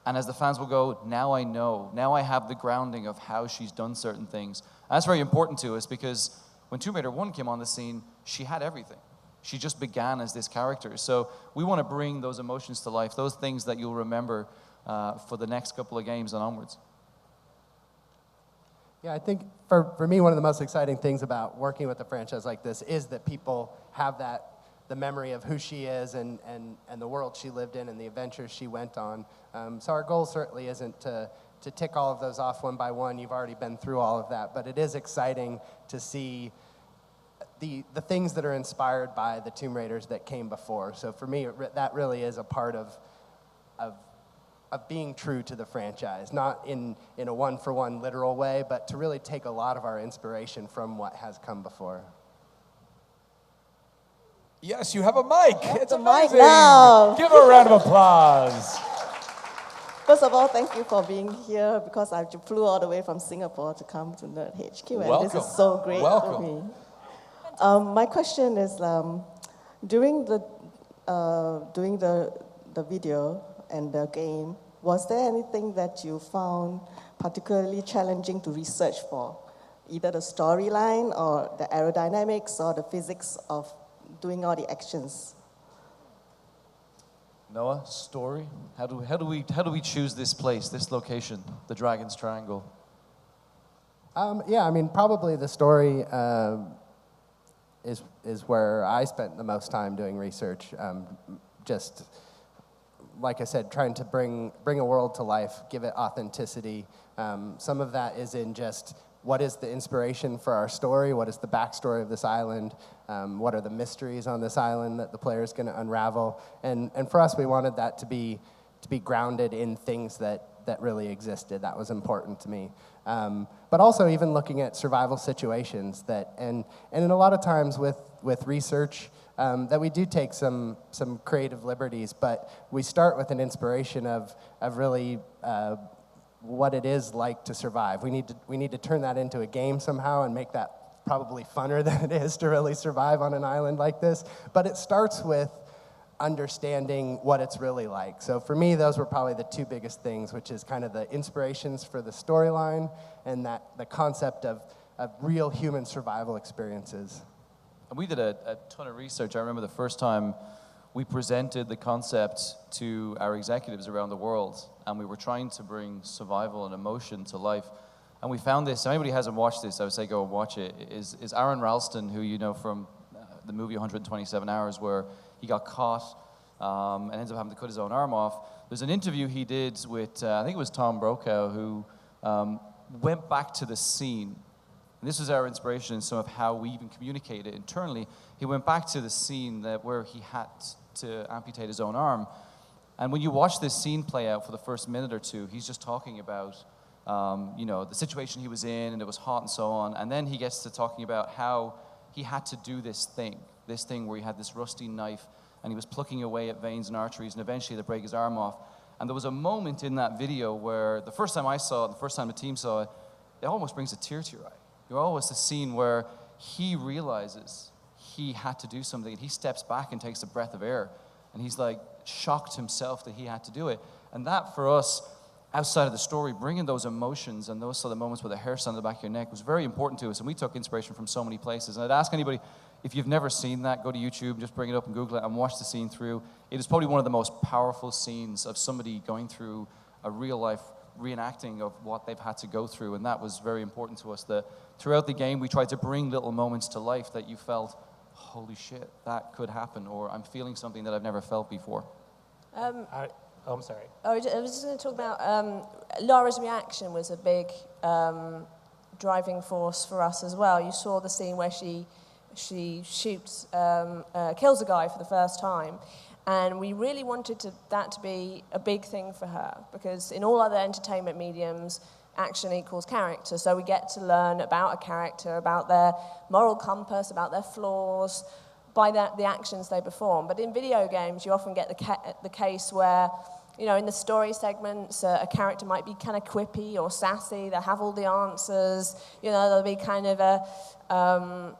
And as the fans will go, now I know. Now I have the grounding of how she's done certain things. And that's very important to us because when Tomb Raider 1 came on the scene, she had everything. She just began as this character. So we want to bring those emotions to life, those things that you'll remember for the next couple of games and onwards. Yeah, I think for me, one of the most exciting things about working with a franchise like this is that people have the memory of who she is and the world she lived in and the adventures she went on. So our goal certainly isn't to tick all of those off one by one. You've already been through all of that, but it is exciting to see the things that are inspired by the Tomb Raiders that came before. So for me, that really is a part of being true to the franchise, not in a one-for-one literal way, but to really take a lot of our inspiration from what has come before. Yes, you have a mic. It's amazing. now. Give her a round of applause. First of all, thank you for being here because I flew all the way from Singapore to come to Nerd HQ, and Welcome. this is so great Welcome. for me. My question is, during the video and the game, was there anything that you found particularly challenging to research for? Either the storyline or the aerodynamics or the physics of doing all the actions? Noah, story. How do we choose this place, this location, the Dragon's Triangle? Yeah, I mean, probably the story is where I spent the most time doing research. Just like I said, trying to bring a world to life, give it authenticity. Some of that is in just what is the inspiration for our story, what is the backstory of this island, what are the mysteries on this island that the player is going to unravel. And for us, we wanted that to be grounded in things that really existed. That was important to me. But also even looking at survival situations and in a lot of times with research, that we do take some creative liberties, but we start with an inspiration of really what it is like to survive. We need to turn that into a game somehow and make that probably funner than it is to really survive on an island like this. But it starts with understanding what it's really like. So for me, those were probably the two biggest things, which is kind of the inspirations for the storyline and the concept of real human survival experiences. And we did a ton of research. I remember the first time we presented the concept to our executives around the world, and we were trying to bring survival and emotion to life. And we found this, if anybody hasn't watched this, I would say go and watch it, is Aaron Ralston, who you know from the movie 127 Hours, where he got caught and ends up having to cut his own arm off. There's an interview he did with, I think it was Tom Brokaw, who went back to the scene. And this was our inspiration in some of how we even communicate it internally. He went back to the scene where he had to amputate his own arm. And when you watch this scene play out for the first minute or two, he's just talking about the situation he was in, and it was hot and so on. And then he gets to talking about how he had to do this thing where he had this rusty knife, and he was plucking away at veins and arteries, and eventually they break his arm off. And there was a moment in that video where the first time I saw it, the first time the team saw it, it almost brings a tear to your eye. You're always the scene where he realizes he had to do something, and he steps back and takes a breath of air, and he's like shocked himself that he had to do it. And that for us, outside of the story, bringing those emotions and those sort of moments with the hair on the back of your neck was very important to us, and we took inspiration from so many places. And I'd ask anybody, if you've never seen that, go to YouTube, just bring it up and Google it and watch the scene through. It is probably one of the most powerful scenes of somebody going through a real life reenacting of what they've had to go through, and that was very important to us. That throughout the game, we tried to bring little moments to life that you felt, holy shit, that could happen, or I'm feeling something that I've never felt before. I'm sorry. I was just going to talk about Lara's reaction was a big driving force for us as well. You saw the scene where she shoots, kills a guy for the first time. And we really wanted that to be a big thing for her, because in all other entertainment mediums, action equals character. So we get to learn about a character, about their moral compass, about their flaws, by the actions they perform. But in video games, you often get the case where, in the story segments, a character might be kind of quippy or sassy. They'll have all the answers. They'll be kind of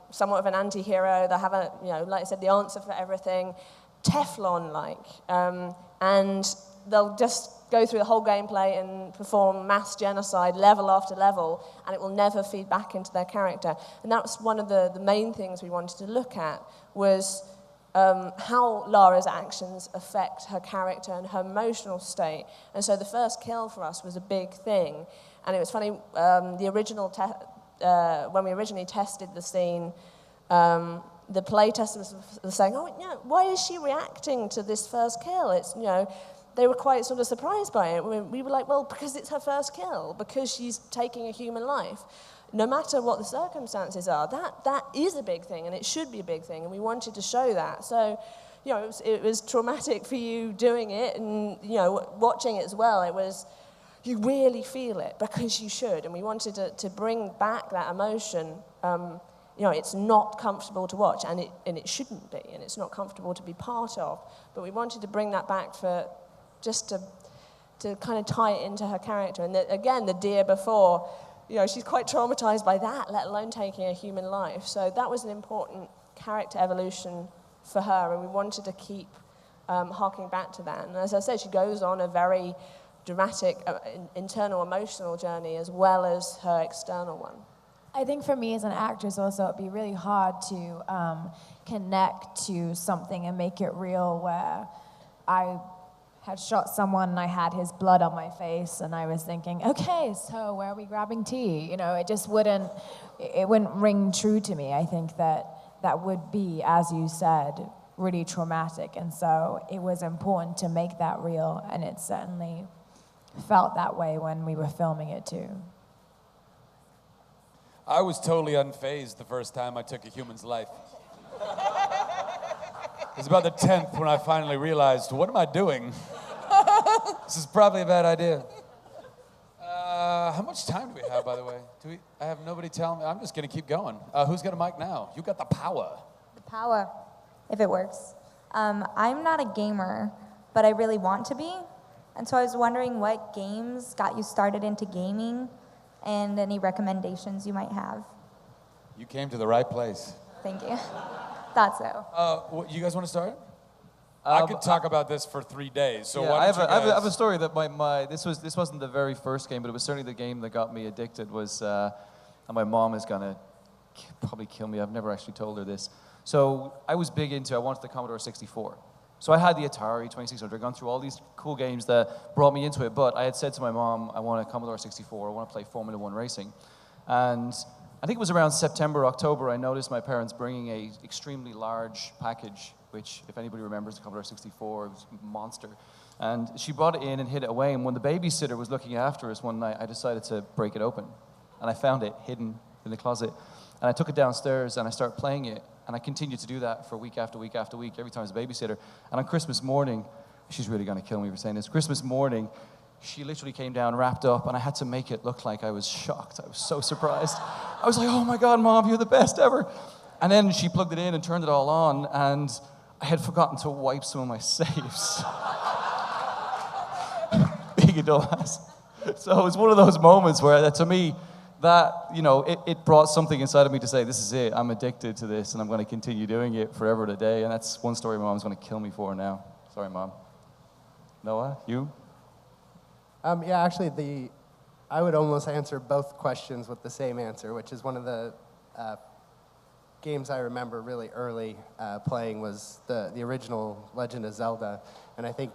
somewhat of an anti-hero. They'll have like I said, the answer for everything. Teflon-like, and they'll just go through the whole gameplay and perform mass genocide level after level, and it will never feed back into their character. And that was one of the main things we wanted to look at, was how Lara's actions affect her character and her emotional state. And so the first kill for us was a big thing. And it was funny, when we originally tested the scene, the playtesters were saying, why is she reacting to this first kill? It's, they were quite sort of surprised by it. We were like, well, because it's her first kill, because she's taking a human life. No matter what the circumstances are, that is a big thing, and it should be a big thing, and we wanted to show that. So, it was traumatic for you doing it, and, watching it as well, you really feel it, because you should, and we wanted to bring back that emotion. It's not comfortable to watch, and it shouldn't be, and it's not comfortable to be part of. But we wanted to bring that back to kind of tie it into her character. And again, the deer before, she's quite traumatized by that, let alone taking a human life. So that was an important character evolution for her, and we wanted to keep harking back to that. And as I said, she goes on a very dramatic internal emotional journey as well as her external one. I think for me as an actress also, it'd be really hard to connect to something and make it real, where I had shot someone and I had his blood on my face, and I was thinking, okay, so where are we grabbing tea? You know, it just wouldn't ring true to me. I think that would be, as you said, really traumatic, and so it was important to make that real, and it certainly felt that way when we were filming it too. I was totally unfazed the first time I took a human's life. It was about the 10th when I finally realized, what am I doing? This is probably a bad idea. How much time do we have, by the way? I have nobody telling me. I'm just going to keep going. Who's got a mic now? You got the power. The power, if it works. I'm not a gamer, but I really want to be. And so I was wondering what games got you started into gaming and any recommendations you might have. You came to the right place. Thank you. Thought so. You guys want to start? I could talk about this for 3 days. So yeah, why don't I have a story that this wasn't the very first game, but it was certainly the game that got me addicted. And my mom is gonna probably kill me. I've never actually told her this. So I wanted the Commodore 64. So I had the Atari 2600. I'd gone through all these cool games that brought me into it. But I had said to my mom, I want a Commodore 64. I want to play Formula One racing. And I think it was around September, October, I noticed my parents bringing a extremely large package, which, if anybody remembers the Commodore 64, it was a monster. And she brought it in and hid it away. And when the babysitter was looking after us one night, I decided to break it open. And I found it hidden in the closet. And I took it downstairs and I started playing it. And I continued to do that for week after week after week, every time I was a babysitter. And on Christmas morning, she's really going to kill me for saying this. Christmas morning, she literally came down, wrapped up, and I had to make it look like I was shocked. I was so surprised. I was like, oh my God, Mom, you're the best ever. And then she plugged it in and turned it all on, and I had forgotten to wipe some of my saves. Big adult ass. So it was one of those moments where, to me, it brought something inside of me to say, this is it, I'm addicted to this, and I'm going to continue doing it forever today. And that's one story my mom's going to kill me for now. Sorry, Mom. Noah, you? Yeah, actually, I would almost answer both questions with the same answer, which is one of the games I remember really early playing was the original Legend of Zelda. And I think,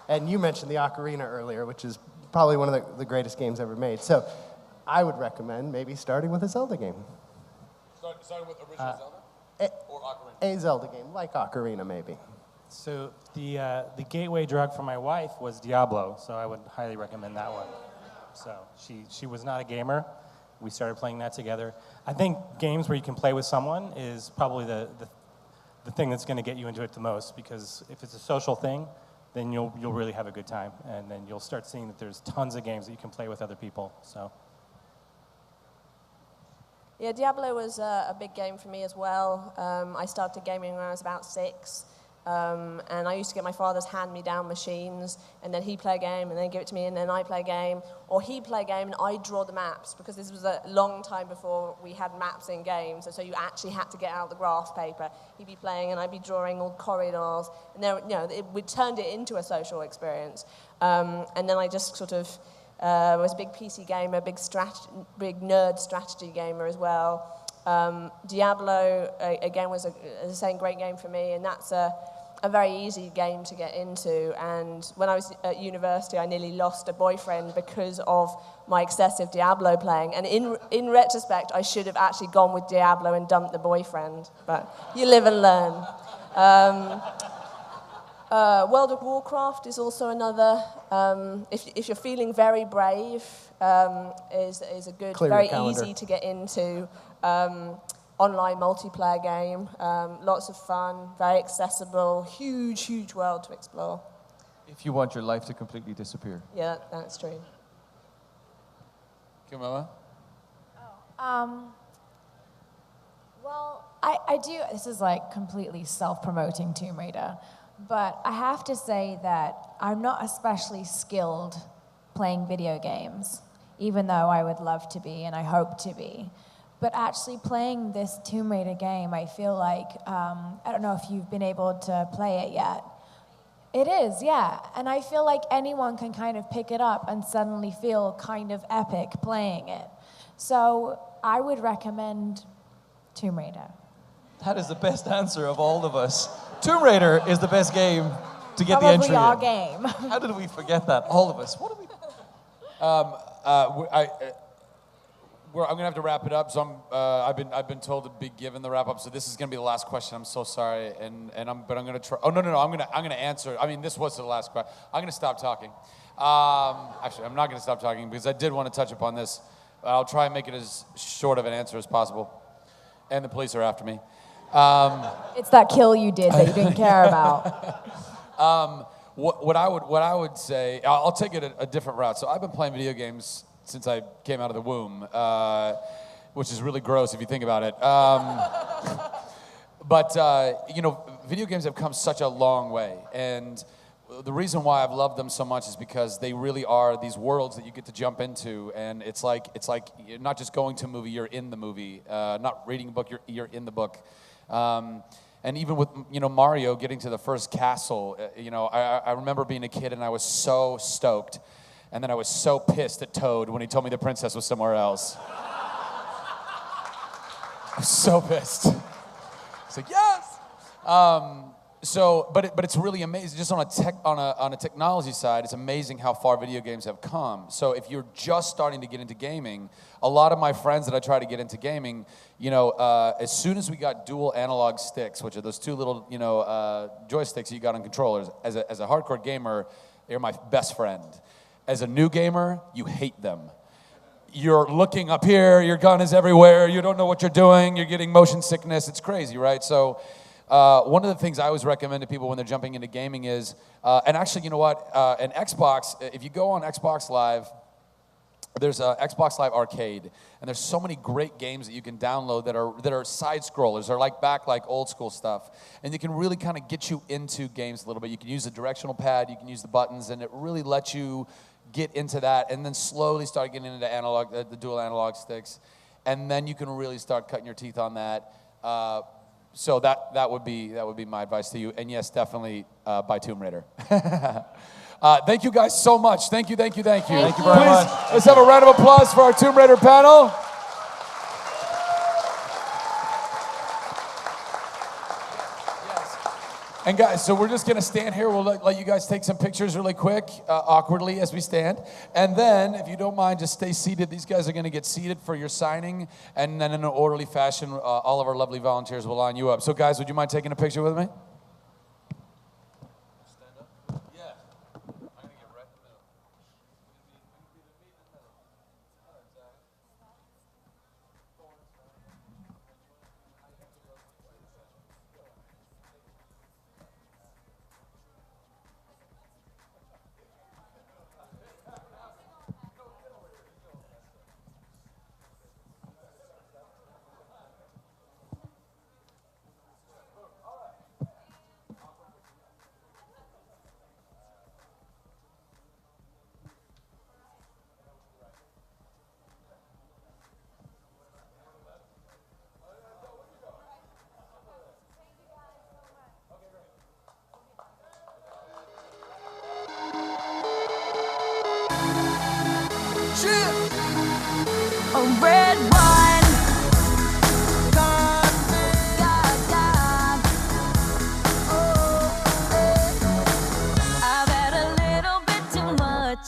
and you mentioned the Ocarina earlier, which is probably one of the greatest games ever made. So I would recommend maybe starting with a Zelda game. Starting with original Zelda? Or Ocarina? A Zelda game, like Ocarina maybe. So the gateway drug for my wife was Diablo, so I would highly recommend that one. So she was not a gamer. We started playing that together. I think games where you can play with someone is probably the thing that's going to get you into it the most, because if it's a social thing, then you'll really have a good time, and then you'll start seeing that there's tons of games that you can play with other people. So. Yeah, Diablo was a big game for me as well. I started gaming when I was about 6. And I used to get my father's hand-me-down machines, and then he'd play a game, and then give it to me, and then I'd play a game. Or he'd play a game, and I'd draw the maps, because this was a long time before we had maps in games, and so you actually had to get out the graph paper. He'd be playing, and I'd be drawing all corridors, and then, we turned it into a social experience. And then I just sort of was a big PC gamer, big nerd strategy gamer as well. Diablo, again, was a great game for me, and that's a very easy game to get into. And when I was at university, I nearly lost a boyfriend because of my excessive Diablo playing. And in retrospect, I should have actually gone with Diablo and dumped the boyfriend. But you live and learn. World of Warcraft is also another. If you're feeling very brave, is a good, Clear very calendar. easy to get into online multiplayer game. Lots of fun, very accessible, huge world to explore. If you want your life to completely disappear. Yeah, that's true. Camilla? Well, I do, this is like completely self-promoting Tomb Raider, but I have to say that I'm not especially skilled playing video games, even though I would love to be and I hope to be. But actually playing this Tomb Raider game, I feel like, I don't know if you've been able to play it yet. It is, yeah. And I feel like anyone can kind of pick it up and suddenly feel kind of epic playing it. So I would recommend Tomb Raider. That is the best answer of all of us. Tomb Raider is the best game to get the entry Probably our in. game. How did we forget that? All of us. What did we... I'm gonna have to wrap it up. So I've been told to be given the wrap up. So this is gonna be the last question. I'm so sorry, but I'm gonna try. Oh no, I'm gonna answer. I mean, this was the last question. I'm gonna stop talking. Actually, I'm not gonna stop talking because I did want to touch upon this. I'll try and make it as short of an answer as possible. And the police are after me. It's that kill you did that you didn't care about. What I would say, I'll take it a different route. So I've been playing video games since I came out of the womb, which is really gross if you think about it. But video games have come such a long way, and the reason why I've loved them so much is because they really are these worlds that you get to jump into, and it's like you're not just going to a movie, you're in the movie. Not reading a book, you're in the book. And even with Mario getting to the first castle, I remember being a kid and I was so stoked, and then I was so pissed at Toad when he told me the princess was somewhere else. I was so pissed. It's like yes. But it's really amazing. Just on a technology side, it's amazing how far video games have come. So if you're just starting to get into gaming, a lot of my friends that I try to get into gaming, as soon as we got dual analog sticks, which are those two little joysticks you got on controllers, as a hardcore gamer, they're my best friend. As a new gamer, you hate them. You're looking up here, your gun is everywhere, you don't know what you're doing, you're getting motion sickness, it's crazy, right? So one of the things I always recommend to people when they're jumping into gaming is, and actually, you know what, an Xbox, if you go on Xbox Live, there's Xbox Live Arcade, and there's so many great games that you can download that are side scrollers, or like old school stuff, and you can really kind of get you into games a little bit. You can use the directional pad, you can use the buttons, and it really lets you get into that, and then slowly start getting into the dual analog sticks, and then you can really start cutting your teeth on that. So that would be my advice to you. And yes, definitely buy Tomb Raider. Thank you guys so much. Thank you. Thank you very Please, much. Let's have a round of applause for our Tomb Raider panel. And guys, so we're just gonna stand here. We'll let you guys take some pictures really quick, awkwardly as we stand. And then, if you don't mind, just stay seated. These guys are gonna get seated for your signing. And then in an orderly fashion, all of our lovely volunteers will line you up. So guys, would you mind taking a picture with me? A red wine. I've had a little bit too much.